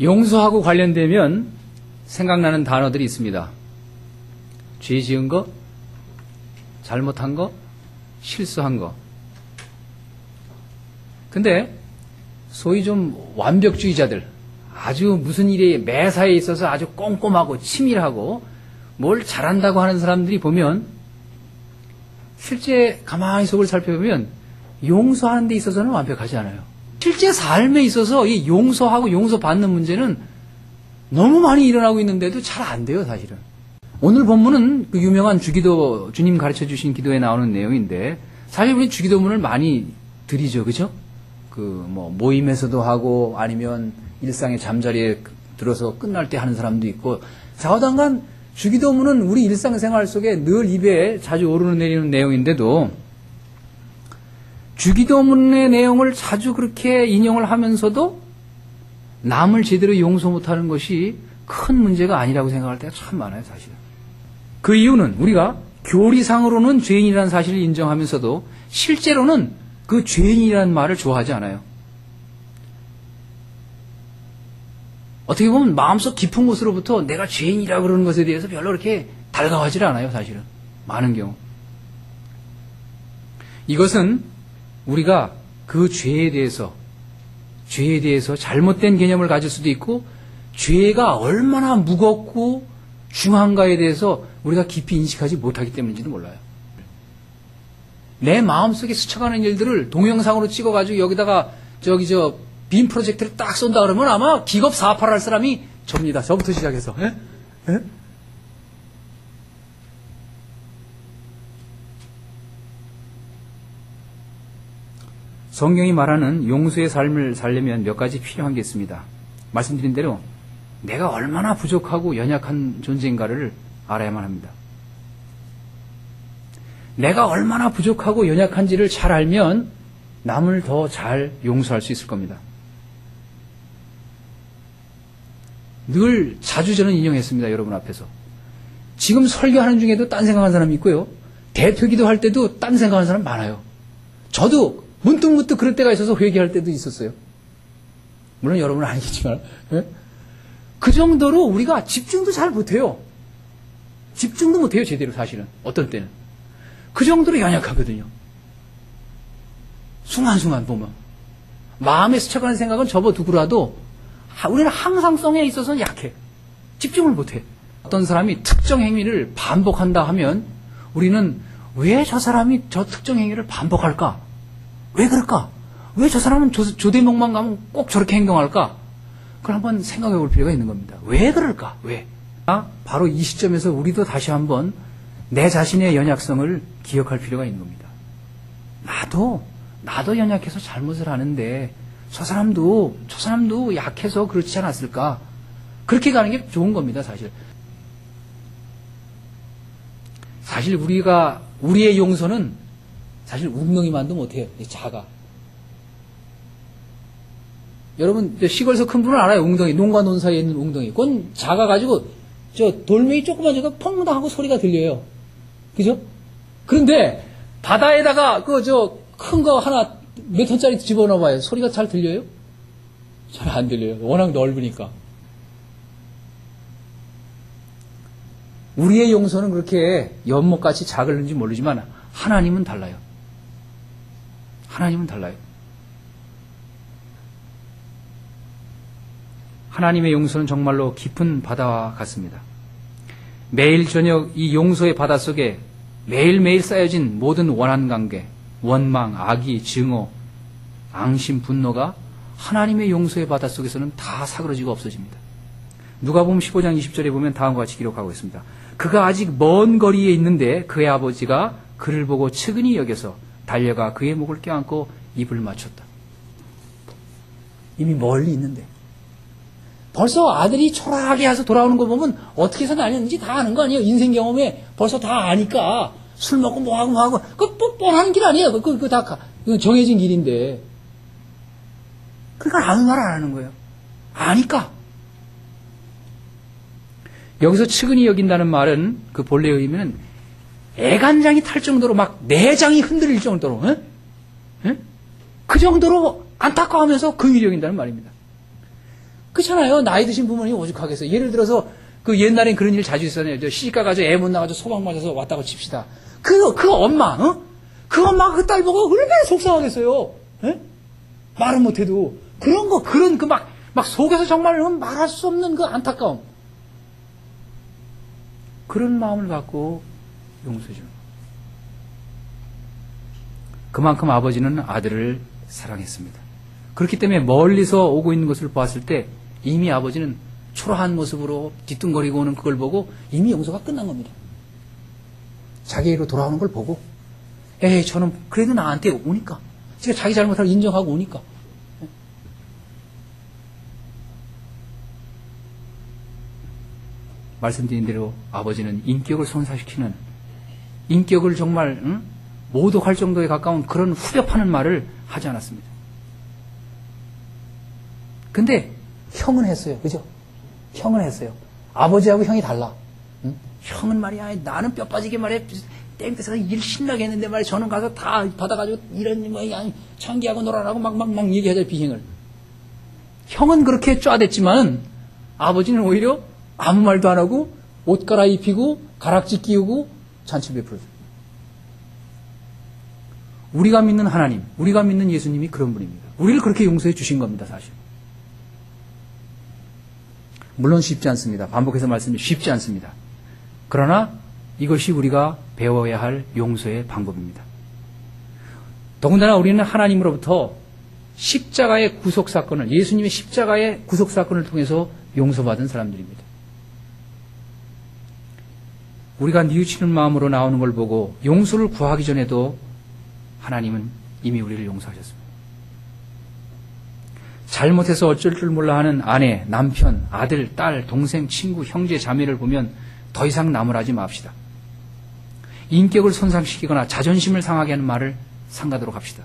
용서하고 관련되면 생각나는 단어들이 있습니다. 죄 지은 거, 잘못한 거, 실수한 거. 근데 소위 좀 완벽주의자들, 아주 무슨 일에 매사에 있어서 아주 꼼꼼하고 치밀하고 뭘 잘한다고 하는 사람들이 보면 실제 가만히 속을 살펴보면 용서하는 데 있어서는 완벽하지 않아요. 실제 삶에 있어서 이 용서하고 용서받는 문제는 너무 많이 일어나고 있는데도 잘 안 돼요, 사실은. 오늘 본문은 그 유명한 주기도, 주님 가르쳐 주신 기도에 나오는 내용인데, 사실 우리 주기도문을 많이 드리죠, 그죠? 모임에서도 하고, 아니면 일상의 잠자리에 들어서 끝날 때 하는 사람도 있고, 좌우당간 주기도문은 우리 일상생활 속에 늘 입에 자주 오르는 내리는 내용인데도, 주기도문의 내용을 자주 그렇게 인용을 하면서도 남을 제대로 용서 못하는 것이 큰 문제가 아니라고 생각할 때가 참 많아요, 사실은. 그 이유는 우리가 교리상으로는 죄인이라는 사실을 인정하면서도 실제로는 그 죄인이라는 말을 좋아하지 않아요. 어떻게 보면 마음속 깊은 곳으로부터 내가 죄인이라고 그러는 것에 대해서 별로 그렇게 달가워하지 않아요, 사실은. 많은 경우. 이것은 우리가 그 죄에 대해서 잘못된 개념을 가질 수도 있고, 죄가 얼마나 무겁고 중한가에 대해서 우리가 깊이 인식하지 못하기 때문인지도 몰라요. 내 마음속에 스쳐가는 일들을 동영상으로 찍어가지고 여기다가 빔 프로젝트를 딱 쏜다 그러면 아마 기겁 사파할 사람이 접니다. 저부터 시작해서. 에? 성경이 말하는 용서의 삶을 살려면 몇 가지 필요한 게 있습니다. 말씀드린 대로 내가 얼마나 부족하고 연약한 존재인가를 알아야만 합니다. 내가 얼마나 부족하고 연약한지를 잘 알면 남을 더 잘 용서할 수 있을 겁니다. 늘 자주 저는 인용했습니다. 여러분 앞에서. 지금 설교하는 중에도 딴 생각하는 사람이 있고요. 대표기도 할 때도 딴 생각하는 사람 많아요. 저도 문득문득 그럴 때가 있어서 회개할 때도 있었어요. 물론 여러분은 아니겠지만. 네? 그 정도로 우리가 집중도 잘 못해요. 집중도 못해요, 제대로 사실은. 어떤 때는. 그 정도로 연약하거든요. 순간순간 보면. 마음에 스쳐가는 생각은 접어두고라도 우리는 항상성에 있어서는 약해. 집중을 못해. 어떤 사람이 특정 행위를 반복한다 하면 우리는 왜 저 사람이 저 특정 행위를 반복할까? 왜 그럴까? 왜 저 사람은 조대목만 가면 꼭 저렇게 행동할까? 그걸 한번 생각해 볼 필요가 있는 겁니다. 왜 그럴까? 왜? 바로 이 시점에서 우리도 다시 한번 내 자신의 연약성을 기억할 필요가 있는 겁니다. 나도 연약해서 잘못을 하는데 저 사람도 약해서 그렇지 않았을까? 그렇게 가는 게 좋은 겁니다, 사실. 사실 우리의 용서는 사실 웅덩이만도 못해요. 작아. 여러분, 시골에서 큰 분은 알아요. 웅덩이. 논과 논 사이에 있는 웅덩이. 그건 작아가지고, 돌멩이 조그만 데가 펑 하고 소리가 들려요. 그죠? 그런데, 바다에다가, 큰 거 하나, 몇 톤짜리 집어넣어봐요. 소리가 잘 들려요? 잘 안 들려요. 워낙 넓으니까. 우리의 용서는 그렇게 연못같이 작을는지 모르지만, 하나님은 달라요. 하나님은 달라요. 하나님의 용서는 정말로 깊은 바다와 같습니다. 매일 저녁 이 용서의 바다 속에 매일매일 쌓여진 모든 원한 관계, 원망, 악의, 증오, 앙심, 분노가 하나님의 용서의 바다 속에서는 다 사그러지고 없어집니다. 누가복음 15장 20절에 보면 다음과 같이 기록하고 있습니다. 그가 아직 먼 거리에 있는데 그의 아버지가 그를 보고 측은히 여겨서 달려가 그의 목을 껴안고 입을 맞췄다. 이미 멀리 있는데 벌써 아들이 초라하게 해서 돌아오는 거 보면 어떻게 해서 날렸는지 다 아는 거 아니에요? 인생 경험에 벌써 다 아니까 술 먹고 뭐하고 그거 뻔한 길 아니에요? 그거 다 정해진 길인데 그러니까 아무 말 안 하는 거예요. 아니까. 여기서 측은히 여긴다는 말은 그 본래의 의미는 애간장이 탈 정도로 막 내장이 흔들릴 정도로 그 정도로 안타까워하면서 긍휼히 여긴다는 말입니다. 그렇잖아요. 나이 드신 부모님 오죽하겠어요. 예를 들어서 그 옛날엔 그런 일 자주 있었네요. 저 시집가 가지고 애 못 나가지고 소방 맞아서 왔다고 칩시다. 그 엄마, 그 엄마가 그 딸 보고 얼마나 속상하겠어요. 예? 말은 못해도. 그런 막 속에서 정말 말할 수 없는 그 안타까움. 그런 마음을 갖고 용서해 주는. 그만큼 아버지는 아들을 사랑했습니다. 그렇기 때문에 멀리서 오고 있는 것을 보았을 때 이미 아버지는 초라한 모습으로 뒤뚱거리고 오는 그걸 보고 이미 용서가 끝난 겁니다. 자기에게로 돌아오는 걸 보고 에이 저는 그래도 나한테 오니까 제가 자기 잘못을 인정하고 오니까 말씀드린 대로 아버지는 인격을 손상시키는 인격을 정말 모독할 정도에 가까운 그런 후벼파는 말을 하지 않았습니다. 근데 형은 했어요. 그죠? 형은 했어요. 아버지하고 형이 달라. 응? 형은 말이야 나는 뼈 빠지게 말해 땡볕에서 일 신나게 했는데 말이야 저는 가서 다 받아가지고 이런 뭐야 창기하고 놀아라고 막 얘기하자 비행을. 형은 그렇게 쪼아댔지만 아버지는 오히려 아무 말도 안 하고 옷 갈아입히고 가락지 끼우고 잔치 베풀어줘요. 우리가 믿는 하나님, 우리가 믿는 예수님이 그런 분입니다. 우리를 그렇게 용서해 주신 겁니다, 사실. 물론 쉽지 않습니다. 반복해서 말씀드리면 쉽지 않습니다. 그러나 이것이 우리가 배워야 할 용서의 방법입니다. 더군다나 우리는 하나님으로부터 십자가의 구속사건을, 예수님의 십자가의 구속사건을 통해서 용서받은 사람들입니다. 우리가 뉘우치는 마음으로 나오는 걸 보고 용서를 구하기 전에도 하나님은 이미 우리를 용서하셨습니다. 잘못해서 어쩔 줄 몰라 하는 아내, 남편, 아들, 딸, 동생, 친구, 형제, 자매를 보면 더 이상 나무라지 맙시다. 인격을 손상시키거나 자존심을 상하게 하는 말을 삼가도록 합시다.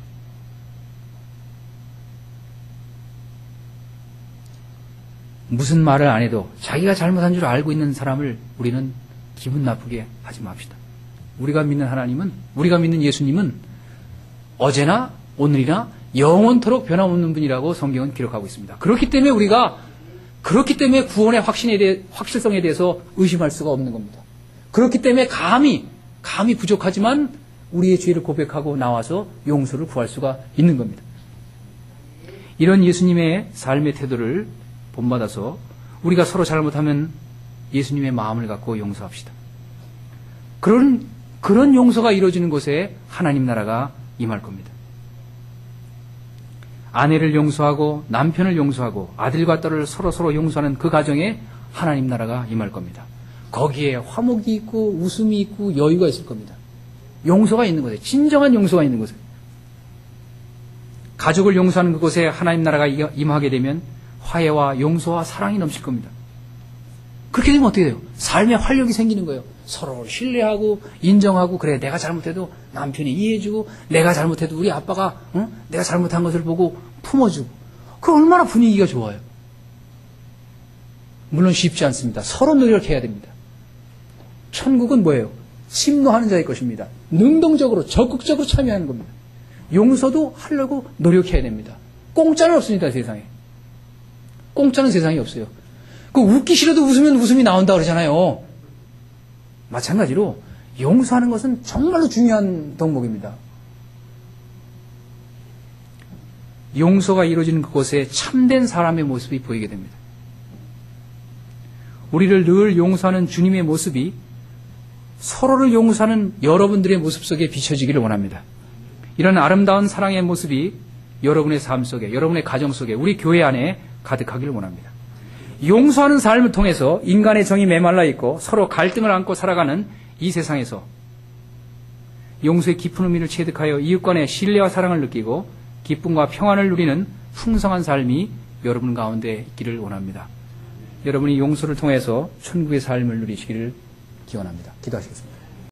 무슨 말을 안 해도 자기가 잘못한 줄 알고 있는 사람을 우리는 기분 나쁘게 하지 맙시다. 우리가 믿는 하나님은, 우리가 믿는 예수님은 어제나 오늘이나 영원토록 변함없는 분이라고 성경은 기록하고 있습니다. 그렇기 때문에 구원의 확실성에 대해서 의심할 수가 없는 겁니다. 그렇기 때문에 감히 부족하지만 우리의 죄를 고백하고 나와서 용서를 구할 수가 있는 겁니다. 이런 예수님의 삶의 태도를 본받아서 우리가 서로 잘못하면 예수님의 마음을 갖고 용서합시다. 그런 용서가 이루어지는 곳에 하나님 나라가 임할 겁니다. 아내를 용서하고 남편을 용서하고 아들과 딸을 서로 용서하는 그 가정에 하나님 나라가 임할 겁니다. 거기에 화목이 있고 웃음이 있고 여유가 있을 겁니다. 용서가 있는 곳에, 진정한 용서가 있는 곳에. 가족을 용서하는 그곳에 하나님 나라가 임하게 되면 화해와 용서와 사랑이 넘칠 겁니다. 그렇게 되면 어떻게 돼요? 삶에 활력이 생기는 거예요. 서로를 신뢰하고 인정하고, 그래 내가 잘못해도 남편이 이해해주고, 내가 잘못해도 우리 아빠가 내가 잘못한 것을 보고 품어주고, 그 얼마나 분위기가 좋아요. 물론 쉽지 않습니다. 서로 노력해야 됩니다. 천국은 뭐예요? 침노하는 자의 것입니다. 능동적으로 적극적으로 참여하는 겁니다. 용서도 하려고 노력해야 됩니다. 공짜는 없습니다. 세상에. 공짜는 세상에 없어요. 그 웃기 싫어도 웃으면 웃음이 나온다 그러잖아요. 마찬가지로 용서하는 것은 정말로 중요한 덕목입니다. 용서가 이루어지는 그곳에 참된 사람의 모습이 보이게 됩니다. 우리를 늘 용서하는 주님의 모습이 서로를 용서하는 여러분들의 모습 속에 비춰지기를 원합니다. 이런 아름다운 사랑의 모습이 여러분의 삶 속에, 여러분의 가정 속에, 우리 교회 안에 가득하기를 원합니다. 용서하는 삶을 통해서 인간의 정이 메말라 있고 서로 갈등을 안고 살아가는 이 세상에서 용서의 깊은 의미를 체득하여 이웃 간의 신뢰와 사랑을 느끼고 기쁨과 평안을 누리는 풍성한 삶이 여러분 가운데 있기를 원합니다. 여러분이 용서를 통해서 천국의 삶을 누리시기를 기원합니다. 기도하시겠습니다.